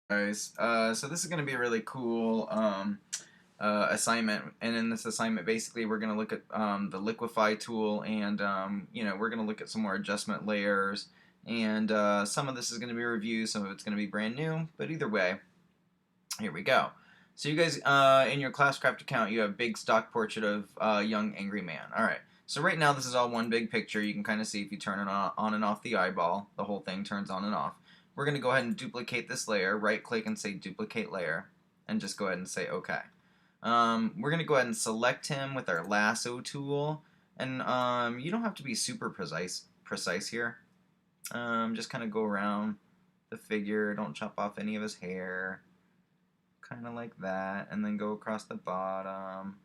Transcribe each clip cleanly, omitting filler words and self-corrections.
Guys, so this is going to be a really cool assignment, and in this assignment basically we're going to look at the liquify tool, and we're going to look at some more adjustment layers, and some of this is going to be review, some of it's going to be brand new, but either way, here we go. So you guys, in your Classcraft account, you have big stock portrait of young angry man. Alright, so right now this is all one big picture. You can kind of see if you turn it on and off the eyeball, the whole thing turns on and off. We're going to go ahead and duplicate this layer, right click and say duplicate layer, and just go ahead and say OK. We're going to go ahead and select him with our lasso tool, and you don't have to be super precise here. Just kind of go around the figure, don't chop off any of his hair, kind of like that, and then go across the bottom.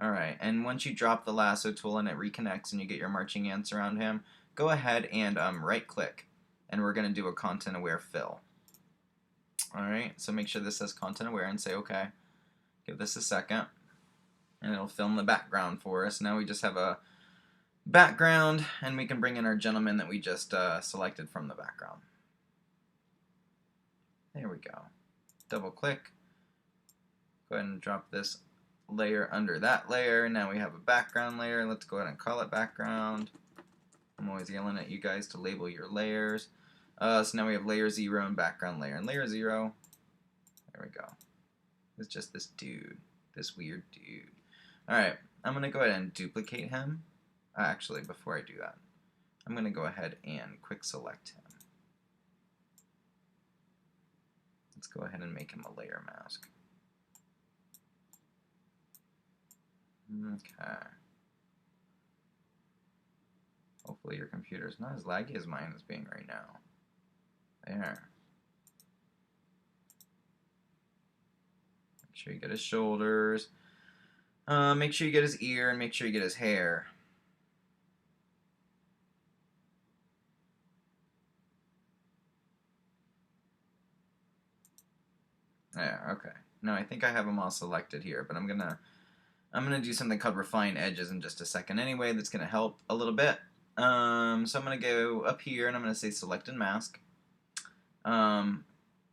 Alright, and once you drop the lasso tool and it reconnects and you get your marching ants around him, go ahead and right click, and we're going to do a content aware fill. Alright, so make sure this says content aware and say OK. Give this a second, and it'll film the background for us. Now we just have a background, and we can bring in our gentleman that we just selected from the background. There we go. Double click. Go ahead and drop this layer under that layer. Now we have a background layer. Let's go ahead and call it background. I'm always yelling at you guys to label your layers. So now we have layer 0 and background layer. And layer 0, there we go. It's just this dude, this weird dude. Alright, I'm going to go ahead and duplicate him. Actually, before I do that, I'm going to go ahead and quick select him. Let's go ahead and make him a layer mask. Okay. Hopefully your computer's not as laggy as mine is being right now. There. Make sure you get his shoulders. Make sure you get his ear, and make sure you get his hair. There, okay. Now I think I have them all selected here, but I'm gonna do something called refine edges in just a second anyway. That's gonna help a little bit. So I'm gonna go up here and I'm gonna say select and mask.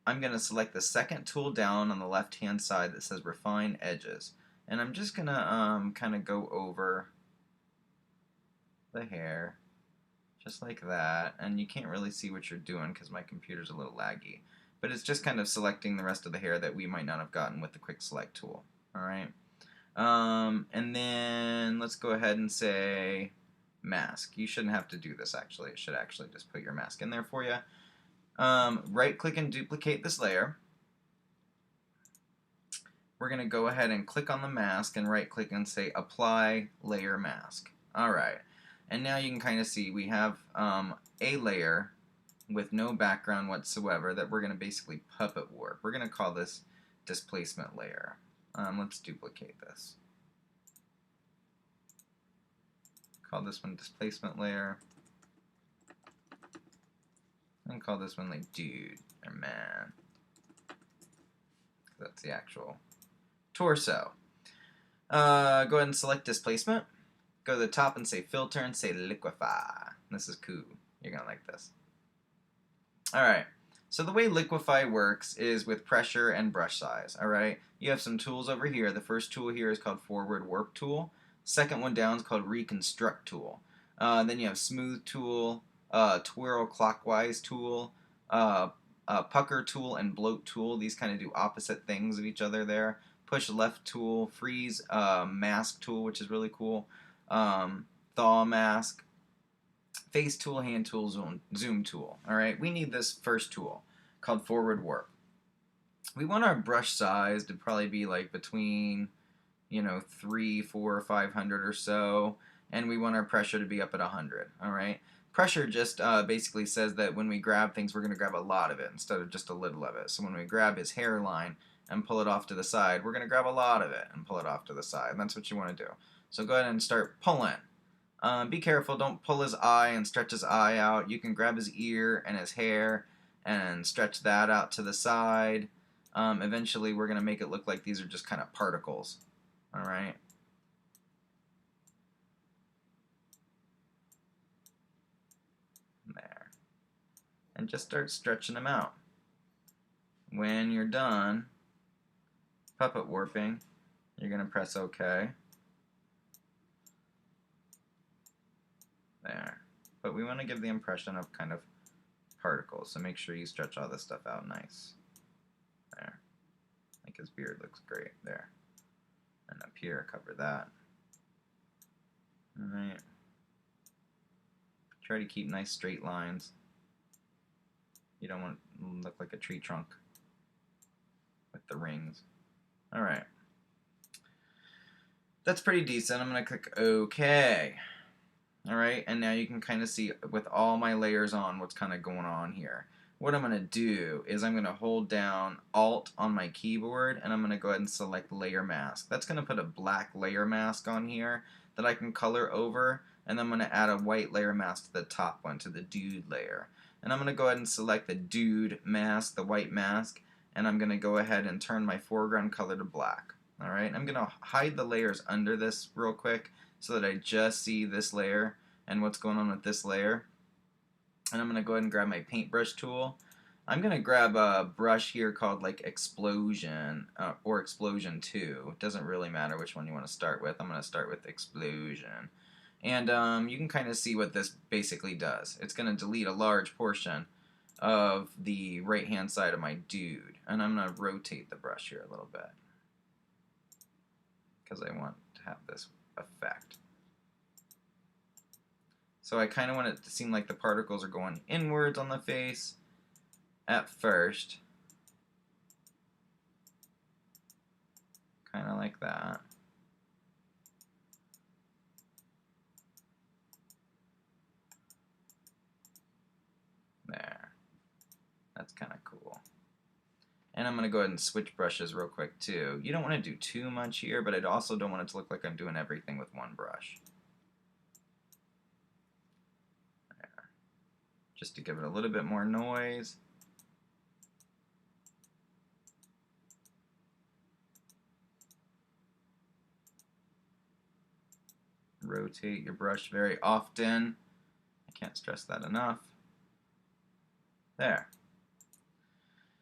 I'm gonna select the second tool down on the left hand side that says refine edges, and I'm just gonna kind of go over the hair just like that, and you can't really see what you're doing because my computer's a little laggy, but it's just kind of selecting the rest of the hair that we might not have gotten with the quick select tool. Alright, and then let's go ahead and say mask. You shouldn't have to do this actually, it should actually just put your mask in there for you. Right click and duplicate this layer. We're going to go ahead and click on the mask and right click and say apply layer mask. Alright, and now you can kind of see we have a layer with no background whatsoever that we're going to basically puppet warp. We're going to call this displacement layer. Let's duplicate this. Call this one displacement layer. And call this one like dude or man. That's the actual torso. Go ahead and select displacement. Go to the top and say filter and say liquify. This is cool. You're going to like this. Alright, so the way liquify works is with pressure and brush size. Alright, you have some tools over here. The first tool here is called forward warp tool. Second one down is called reconstruct tool. Then you have smooth tool, twirl clockwise tool, pucker tool, and bloat tool. These kind of do opposite things of each other there. Push left tool, freeze mask tool, which is really cool. Thaw mask, face tool, hand tool, zoom tool. Alright, we need this first tool called forward warp. We want our brush size to probably be like between 3, 4, 500 or so, and we want our pressure to be up at 100. Alright, pressure just basically says that when we grab things, we're going to grab a lot of it instead of just a little of it. So when we grab his hairline and pull it off to the side, we're going to grab a lot of it and pull it off to the side. And that's what you want to do. So go ahead and start pulling. Be careful, don't pull his eye and stretch his eye out. You can grab his ear and his hair and stretch that out to the side. Eventually we're going to make it look like these are just kind of particles. Alright. There. And just start stretching them out. when you're done puppet warping, you're going to press OK. There. But we want to give the impression of kind of particles, so make sure you stretch all this stuff out nice. There. Like his beard looks great there. And up here, cover that. Alright. Try to keep nice straight lines. You don't want it to look like a tree trunk with the rings. Alright. That's pretty decent. I'm going to click OK. Alright, and now you can kind of see with all my layers on what's kind of going on here. What I'm going to do is I'm going to hold down Alt on my keyboard and I'm going to go ahead and select Layer Mask. That's going to put a black layer mask on here that I can color over, and I'm going to add a white layer mask to the top one, to the dude layer. And I'm going to go ahead and select the dude mask, the white mask, and I'm going to go ahead and turn my foreground color to black. Alright, I'm going to hide the layers under this real quick so that I just see this layer and what's going on with this layer. And I'm going to go ahead and grab my paintbrush tool. I'm going to grab a brush here called like Explosion or Explosion 2. It doesn't really matter which one you want to start with. I'm going to start with Explosion. And you can kind of see what this basically does. It's going to delete a large portion of the right hand side of my dude. And I'm going to rotate the brush here a little bit because I want to have this effect. So I kind of want it to seem like the particles are going inwards on the face at first. Kind of like that. There. That's kind of cool. And I'm going to go ahead and switch brushes real quick too. You don't want to do too much here, but I also don't want it to look like I'm doing everything with one brush. There. Just to give it a little bit more noise. Rotate your brush very often. I can't stress that enough. There.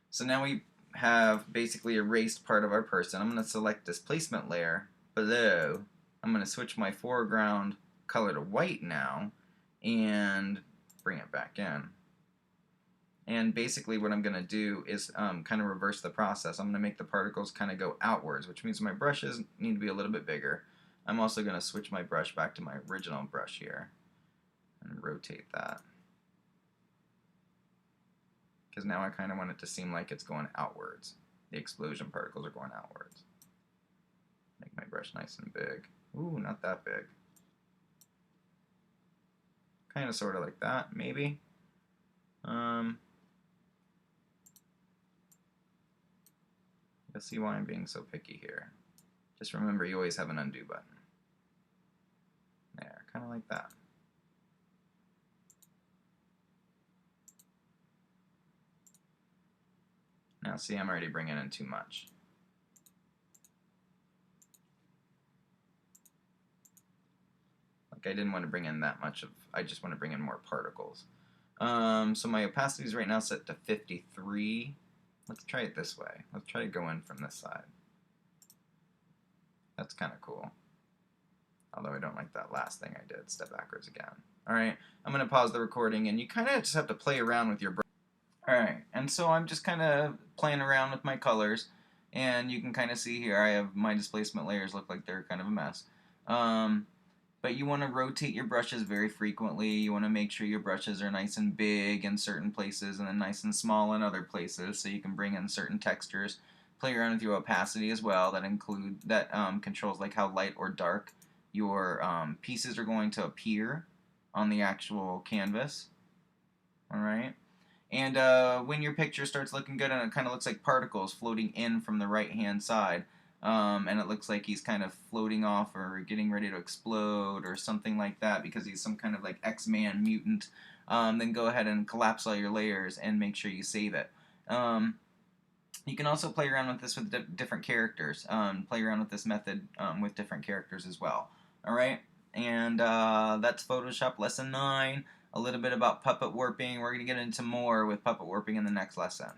So now we have basically erased part of our person. I'm going to select Displacement Layer below. I'm going to switch my foreground color to white now and bring it back in. And basically what I'm going to do is kind of reverse the process. I'm going to make the particles kind of go outwards, which means my brushes need to be a little bit bigger. I'm also going to switch my brush back to my original brush here and rotate that. Because now I kind of want it to seem like it's going outwards. The explosion particles are going outwards. Make my brush nice and big. Ooh, not that big. Kind of sort of like that, maybe. You'll see why I'm being so picky here. Just remember, you always have an undo button. There, kind of like that. Now see, I'm already bringing in too much. Like I didn't want to bring in that much of, I just want to bring in more particles. So my opacity is right now set to 53. Let's try it this way. Let's try to go in from this side. That's kind of cool. Although I don't like that last thing I did, step backwards again. Alright, I'm going to pause the recording, and you kind of just have to play around with your brush. Alright, and so I'm just kind of playing around with my colors, and you can kind of see here I have my displacement layers look like they're kind of a mess. But you want to rotate your brushes very frequently. You want to make sure your brushes are nice and big in certain places and then nice and small in other places, so you can bring in certain textures. Play around with your opacity as well. That controls like how light or dark your pieces are going to appear on the actual canvas. Alright? And when your picture starts looking good and it kind of looks like particles floating in from the right hand side, and it looks like he's kind of floating off or getting ready to explode or something like that because he's some kind of like X-Man mutant, then go ahead and collapse all your layers and make sure you save it. You can also play around with this with different characters. Play around with this method with different characters as well. Alright, and that's Photoshop Lesson 9. A little bit about puppet warping. We're going to get into more with puppet warping in the next lesson.